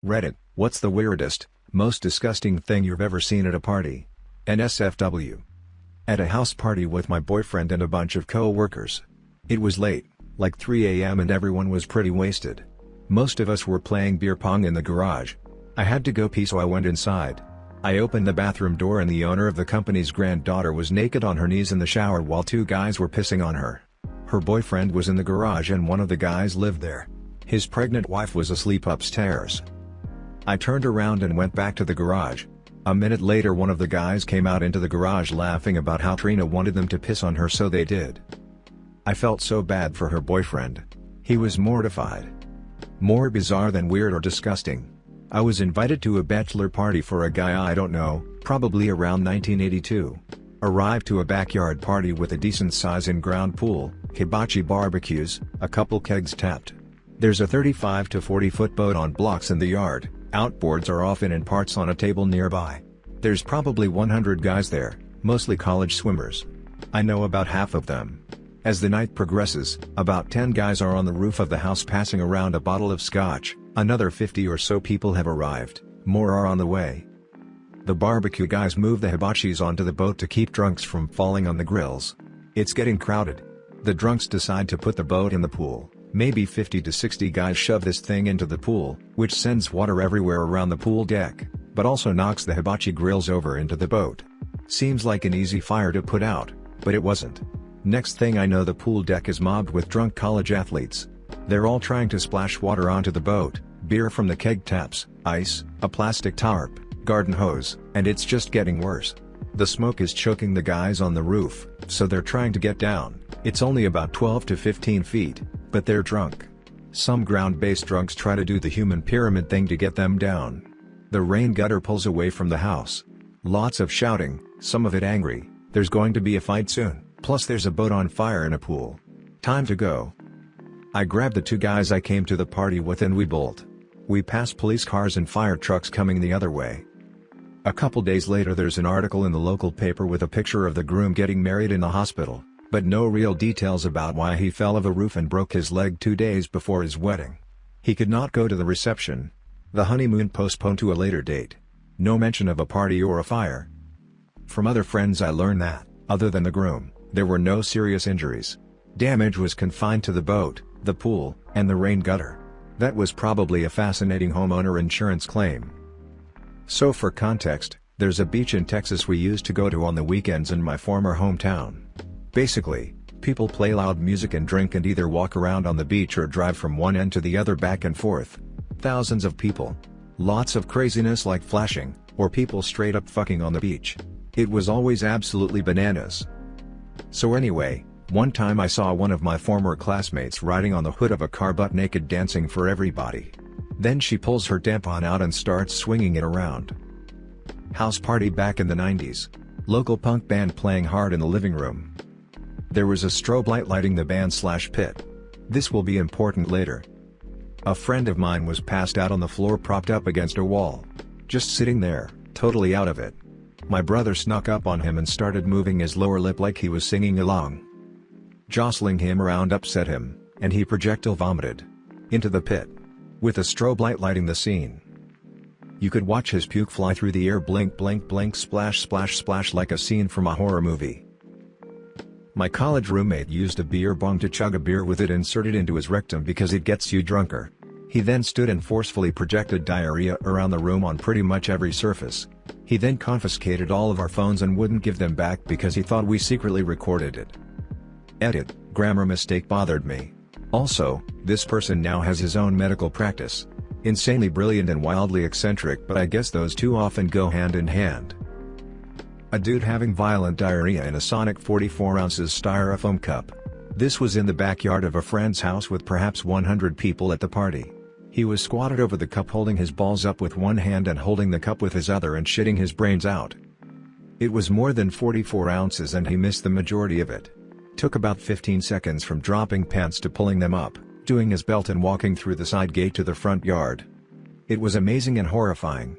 Reddit, what's the weirdest, most disgusting thing you've ever seen at a party? NSFW. At a house party with my boyfriend and a bunch of co-workers. It was late, like 3 a.m. and everyone was pretty wasted. Most of us were playing beer pong in the garage. I had to go pee so I went inside. I opened the bathroom door and the owner of the company's granddaughter was naked on her knees in the shower while two guys were pissing on her. Her boyfriend was in the garage and one of the guys lived there. His pregnant wife was asleep upstairs. I turned around and went back to the garage. A minute later one of the guys came out into the garage laughing about how Trina wanted them to piss on her, so they did. I felt so bad for her boyfriend. He was mortified. More bizarre than weird or disgusting. I was invited to a bachelor party for a guy I don't know, probably around 1982. Arrived to a backyard party with a decent size in-ground pool, hibachi barbecues, a couple kegs tapped. There's a 35 to 40 foot boat on blocks in the yard. Outboards are often in parts on a table nearby. There's probably 100 guys there, mostly college swimmers. I know about half of them. As the night progresses, about 10 guys are on the roof of the house passing around a bottle of scotch, another 50 or so people have arrived, more are on the way. The barbecue guys move the hibachis onto the boat to keep drunks from falling on the grills. It's getting crowded. The drunks decide to put the boat in the pool. Maybe 50 to 60 guys shove this thing into the pool, which sends water everywhere around the pool deck, but also knocks the hibachi grills over into the boat. Seems like an easy fire to put out, but it wasn't. Next thing I know, the pool deck is mobbed with drunk college athletes. They're all trying to splash water onto the boat, beer from the keg taps, ice, a plastic tarp, garden hose, and it's just getting worse. The smoke is choking the guys on the roof, so they're trying to get down. It's only about 12 to 15 feet, but they're drunk. Some ground-based drunks try to do the human pyramid thing to get them down. The rain gutter pulls away from the house. Lots of shouting, some of it angry. There's going to be a fight soon, plus there's a boat on fire in a pool. Time to go. I grab the two guys I came to the party with and we bolt. We pass police cars and fire trucks coming the other way. A couple days later there's an article in the local paper with a picture of the groom getting married in the hospital, but no real details about why he fell off a roof and broke his leg 2 days before his wedding. He could not go to the reception. The honeymoon postponed to a later date. No mention of a party or a fire. From other friends I learned that, other than the groom, there were no serious injuries. Damage was confined to the boat, the pool, and the rain gutter. That was probably a fascinating homeowner insurance claim. So for context, there's a beach in Texas we used to go to on the weekends in my former hometown. Basically, people play loud music and drink and either walk around on the beach or drive from one end to the other back and forth. Thousands of people. Lots of craziness like flashing, or people straight up fucking on the beach. It was always absolutely bananas. So anyway, one time I saw one of my former classmates riding on the hood of a car butt naked dancing for everybody. Then she pulls her tampon out and starts swinging it around. House party back in the 90s. Local punk band playing hard in the living room. There was a strobe light lighting the band/pit. This will be important later. A friend of mine was passed out on the floor propped up against a wall. Just sitting there, totally out of it. My brother snuck up on him and started moving his lower lip like he was singing along. Jostling him around upset him, and he projectile vomited. Into the pit. With a strobe light lighting the scene. You could watch his puke fly through the air, blink blink blink, splash splash splash, like a scene from a horror movie. My college roommate used a beer bong to chug a beer with it inserted into his rectum because it gets you drunker. He then stood and forcefully projected diarrhea around the room on pretty much every surface. He then confiscated all of our phones and wouldn't give them back because he thought we secretly recorded it. Edit, grammar mistake bothered me. Also, this person now has his own medical practice. Insanely brilliant and wildly eccentric, but I guess those two often go hand in hand. A dude having violent diarrhea in a Sonic 44 ounces styrofoam cup. This was in the backyard of a friend's house with perhaps 100 people at the party. He was squatted over the cup holding his balls up with one hand and holding the cup with his other and shitting his brains out. It was more than 44 ounces and he missed the majority of it. Took about 15 seconds from dropping pants to pulling them up, doing his belt and walking through the side gate to the front yard. It was amazing and horrifying.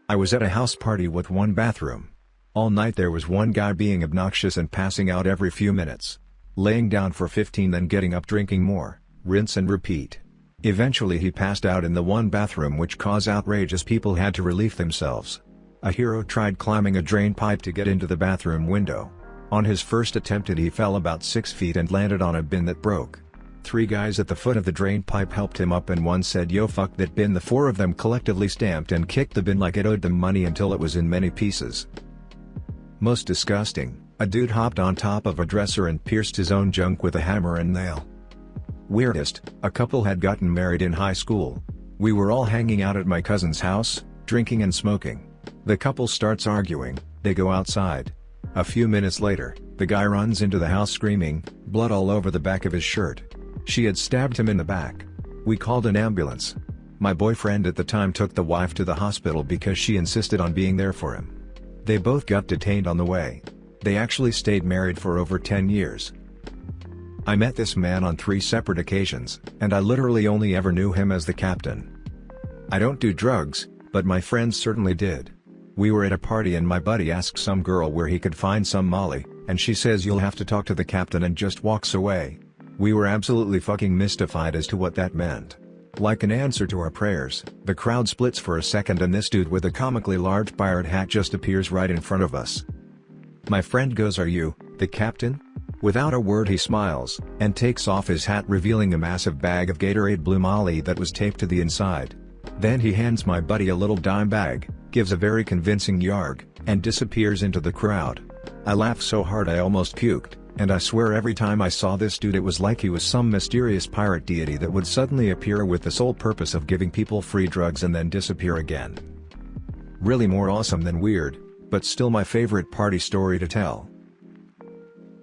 I was at a house party with one bathroom. All night there was one guy being obnoxious and passing out every few minutes. Laying down for 15 then getting up, drinking more, rinse and repeat. Eventually he passed out in the one bathroom, which caused outrage as people had to relieve themselves. A hero tried climbing a drain pipe to get into the bathroom window. On his first attempt he fell about 6 feet and landed on a bin that broke. 3 guys at the foot of the drain pipe helped him up and one said "Yo, fuck that bin." The 4 of them collectively stamped and kicked the bin like it owed them money until it was in many pieces. Most disgusting, a dude hopped on top of a dresser and pierced his own junk with a hammer and nail. Weirdest, a couple had gotten married in high school. We were all hanging out at my cousin's house, drinking and smoking. The couple starts arguing, they go outside. A few minutes later, the guy runs into the house screaming, blood all over the back of his shirt. She had stabbed him in the back. We called an ambulance. My boyfriend at the time took the wife to the hospital because she insisted on being there for him. They both got detained on the way. They actually stayed married for over 10 years. I met this man on 3 separate occasions, and I literally only ever knew him as the captain. I don't do drugs, but my friends certainly did. We were at a party and my buddy asked some girl where he could find some Molly, and she says "You'll have to talk to the captain," and just walks away. We were absolutely fucking mystified as to what that meant. Like an answer to our prayers, the crowd splits for a second and this dude with a comically large pirate hat just appears right in front of us. My friend goes, "Are you the captain?" Without a word he smiles, and takes off his hat revealing a massive bag of Gatorade Blue Molly that was taped to the inside. Then he hands my buddy a little dime bag, gives a very convincing yarg, and disappears into the crowd. I laughed so hard I almost puked, and I swear every time I saw this dude it was like he was some mysterious pirate deity that would suddenly appear with the sole purpose of giving people free drugs and then disappear again. Really more awesome than weird, but still my favorite party story to tell.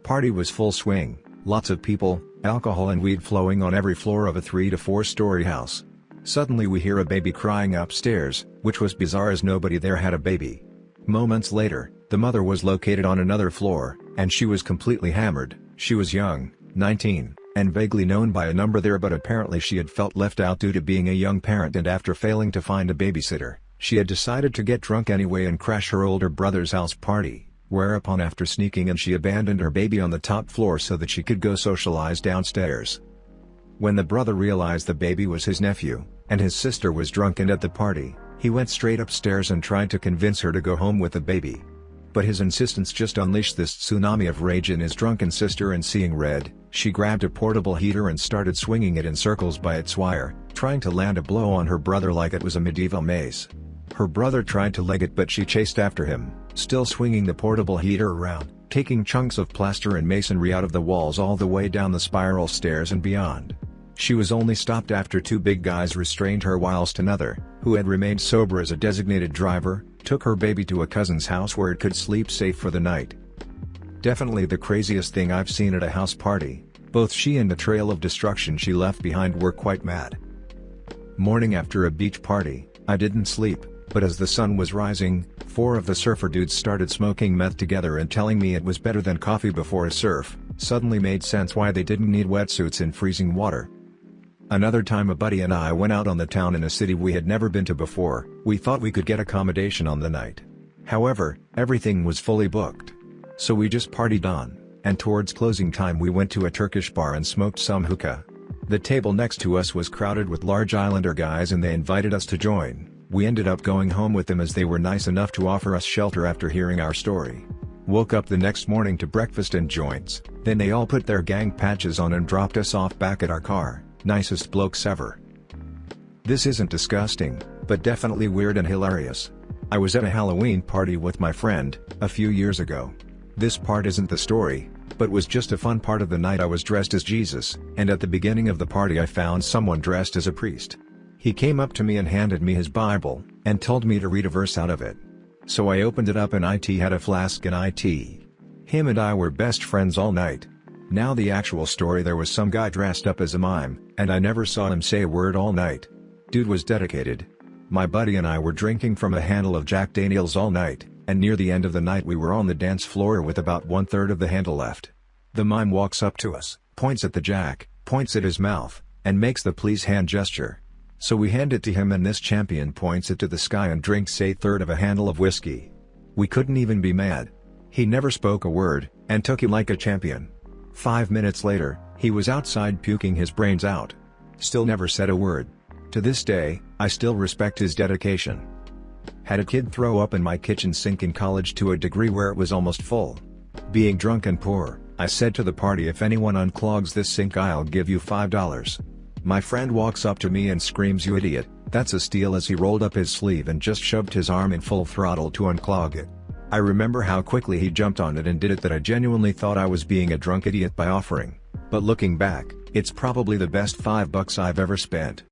Party was full swing, lots of people, alcohol and weed flowing on every floor of a 3 to 4 story house. Suddenly we hear a baby crying upstairs, which was bizarre as nobody there had a baby. Moments later, the mother was located on another floor, and she was completely hammered. She was young, 19, and vaguely known by a number there, but apparently she had felt left out due to being a young parent, and after failing to find a babysitter, she had decided to get drunk anyway and crash her older brother's house party, whereupon after sneaking in she abandoned her baby on the top floor so that she could go socialize downstairs. When the brother realized the baby was his nephew, and his sister was drunk and at the party, he went straight upstairs and tried to convince her to go home with the baby. But his insistence just unleashed this tsunami of rage in his drunken sister, and seeing red, she grabbed a portable heater and started swinging it in circles by its wire, trying to land a blow on her brother like it was a medieval mace. Her brother tried to leg it, but she chased after him, still swinging the portable heater around, taking chunks of plaster and masonry out of the walls all the way down the spiral stairs and beyond. She was only stopped after 2 big guys restrained her, whilst another, who had remained sober as a designated driver, took her baby to a cousin's house where it could sleep safe for the night. Definitely the craziest thing I've seen at a house party. Both she and the trail of destruction she left behind were quite mad. Morning after a beach party, I didn't sleep, but as the sun was rising, 4 of the surfer dudes started smoking meth together and telling me it was better than coffee before a surf. Suddenly made sense why they didn't need wetsuits in freezing water. Another time a buddy and I went out on the town in a city we had never been to before. We thought we could get accommodation on the night. However, everything was fully booked. So we just partied on, and towards closing time we went to a Turkish bar and smoked some hookah. The table next to us was crowded with large islander guys and they invited us to join. We ended up going home with them as they were nice enough to offer us shelter after hearing our story. Woke up the next morning to breakfast and joints, then they all put their gang patches on and dropped us off back at our car. Nicest blokes ever. This isn't disgusting, but definitely weird and hilarious. I was at a Halloween party with my friend, a few years ago. This part isn't the story, but was just a fun part of the night. I was dressed as Jesus, and at the beginning of the party I found someone dressed as a priest. He came up to me and handed me his Bible, and told me to read a verse out of it. So I opened it up and it had a flask in it. Him and I were best friends all night. Now the actual story: there was some guy dressed up as a mime, and I never saw him say a word all night. Dude was dedicated. My buddy and I were drinking from a handle of Jack Daniels all night, and near the end of the night we were on the dance floor with about 1/3 of the handle left. The mime walks up to us, points at the Jack, points at his mouth, and makes the please hand gesture. So we hand it to him and this champion points it to the sky and drinks 1/3 of a handle of whiskey. We couldn't even be mad. He never spoke a word, and took it like a champion. 5 minutes later, he was outside puking his brains out. Still never said a word. To this day, I still respect his dedication. Had a kid throw up in my kitchen sink in college to a degree where it was almost full. Being drunk and poor, I said to the party, if anyone unclogs this sink I'll give you $5. My friend walks up to me and screams, "You idiot, that's a steal," as he rolled up his sleeve and just shoved his arm in full throttle to unclog it. I remember how quickly he jumped on it and did it that I genuinely thought I was being a drunk idiot by offering. But looking back, it's probably the best $5 I've ever spent.